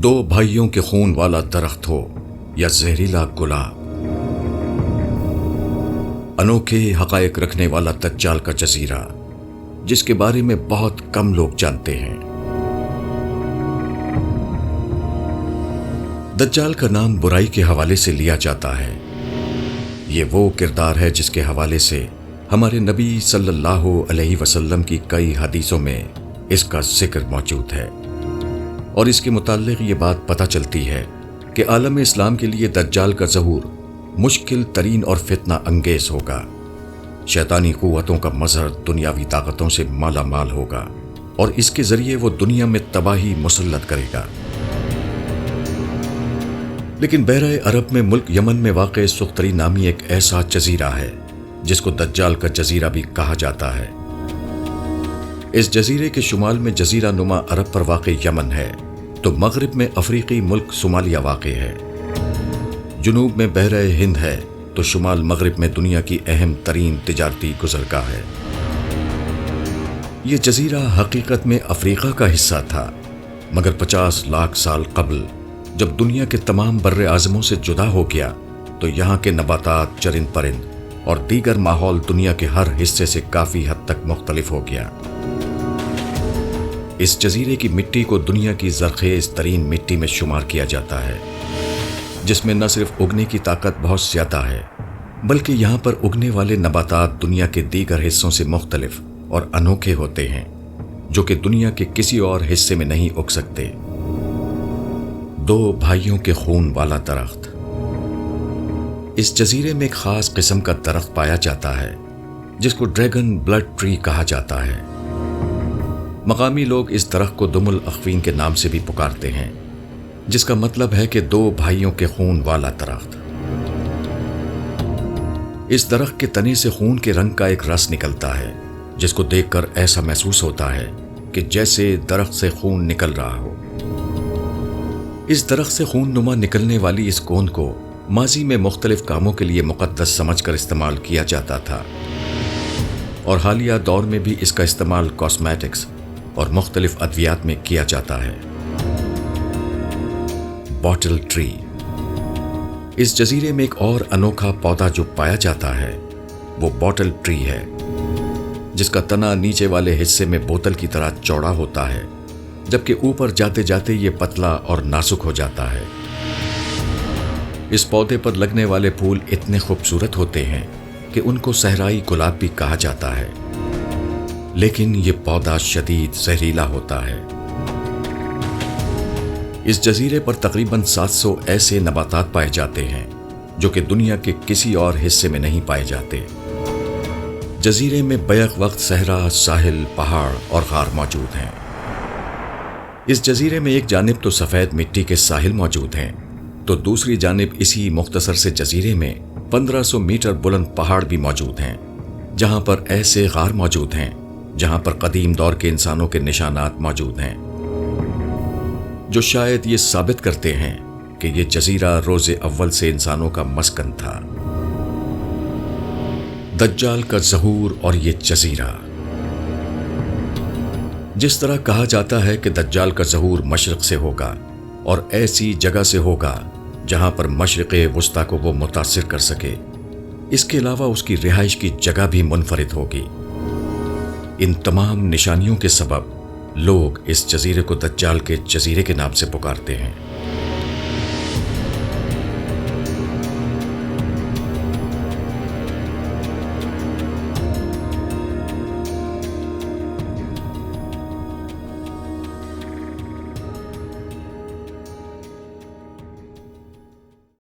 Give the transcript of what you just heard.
دو بھائیوں کے خون والا درخت ہو یا زہریلا گلاب، انوکھے حقائق رکھنے والا دجال کا جزیرہ، جس کے بارے میں بہت کم لوگ جانتے ہیں۔ دجال کا نام برائی کے حوالے سے لیا جاتا ہے۔ یہ وہ کردار ہے جس کے حوالے سے ہمارے نبی صلی اللہ علیہ وسلم کی کئی حدیثوں میں اس کا ذکر موجود ہے، اور اس کے متعلق یہ بات پتہ چلتی ہے کہ عالم اسلام کے لیے دجال کا ظہور مشکل ترین اور فتنہ انگیز ہوگا۔ شیطانی قوتوں کا مظہر دنیاوی طاقتوں سے مالا مال ہوگا، اور اس کے ذریعے وہ دنیا میں تباہی مسلط کرے گا۔ لیکن بحیرہ عرب میں ملک یمن میں واقع سختری نامی ایک ایسا جزیرہ ہے جس کو دجال کا جزیرہ بھی کہا جاتا ہے۔ اس جزیرے کے شمال میں جزیرہ نما عرب پر واقع یمن ہے، تو مغرب میں افریقی ملک صومالیہ واقع ہے، جنوب میں بحیرہ ہند ہے، تو شمال مغرب میں دنیا کی اہم ترین تجارتی گزرگاہ ہے۔ یہ جزیرہ حقیقت میں افریقہ کا حصہ تھا، مگر 50 لاکھ سال قبل جب دنیا کے تمام بر اعظموں سے جدا ہو گیا تو یہاں کے نباتات، چرند پرند اور دیگر ماحول دنیا کے ہر حصے سے کافی حد تک مختلف ہو گیا۔ اس جزیرے کی مٹی کو دنیا کی زرخیز ترین مٹی میں شمار کیا جاتا ہے، جس میں نہ صرف اگنے کی طاقت بہت زیادہ ہے، بلکہ یہاں پر اگنے والے نباتات دنیا کے دیگر حصوں سے مختلف اور انوکھے ہوتے ہیں، جو کہ دنیا کے کسی اور حصے میں نہیں اگ سکتے۔ دو بھائیوں کے خون والا درخت۔ اس جزیرے میں ایک خاص قسم کا درخت پایا جاتا ہے جس کو ڈریگن بلڈ ٹری کہا جاتا ہے۔ مقامی لوگ اس درخت کو دم الاخوین کے نام سے بھی پکارتے ہیں، جس کا مطلب ہے کہ دو بھائیوں کے خون والا درخت۔ اس درخت کے تنے سے خون کے رنگ کا ایک رس نکلتا ہے، جس کو دیکھ کر ایسا محسوس ہوتا ہے کہ جیسے درخت سے خون نکل رہا ہو۔ اس درخت سے خون نما نکلنے والی اس گوند کو ماضی میں مختلف کاموں کے لیے مقدس سمجھ کر استعمال کیا جاتا تھا، اور حالیہ دور میں بھی اس کا استعمال کاسمیٹکس اور مختلف ادویات میں کیا جاتا ہے۔ Bottle tree. اس جزیرے میں ایک اور انوکھا پودا جو پایا جاتا ہے وہ باٹل ٹری ہے، جس کا تنا نیچے والے حصے میں بوتل کی طرح چوڑا ہوتا ہے، جبکہ اوپر جاتے جاتے یہ پتلا اور نازک ہو جاتا ہے۔ اس پودے پر لگنے والے پھول اتنے خوبصورت ہوتے ہیں کہ ان کو صحرائی گلاب بھی کہا جاتا ہے، لیکن یہ پودا شدید زہریلا ہوتا ہے۔ اس جزیرے پر تقریباً 700 ایسے نباتات پائے جاتے ہیں جو کہ دنیا کے کسی اور حصے میں نہیں پائے جاتے۔ جزیرے میں بیک وقت صحرا، ساحل، پہاڑ اور غار موجود ہیں۔ اس جزیرے میں ایک جانب تو سفید مٹی کے ساحل موجود ہیں، تو دوسری جانب اسی مختصر سے جزیرے میں 1500 میٹر بلند پہاڑ بھی موجود ہیں، جہاں پر ایسے غار موجود ہیں جہاں پر قدیم دور کے انسانوں کے نشانات موجود ہیں، جو شاید یہ ثابت کرتے ہیں کہ یہ جزیرہ روز اول سے انسانوں کا مسکن تھا۔ دجال کا ظہور اور یہ جزیرہ۔ جس طرح کہا جاتا ہے کہ دجال کا ظہور مشرق سے ہوگا اور ایسی جگہ سے ہوگا جہاں پر مشرق وسطیٰ کو وہ متاثر کر سکے، اس کے علاوہ اس کی رہائش کی جگہ بھی منفرد ہوگی۔ ان تمام نشانیوں کے سبب لوگ اس جزیرے کو دجال کے جزیرے کے نام سے پکارتے ہیں۔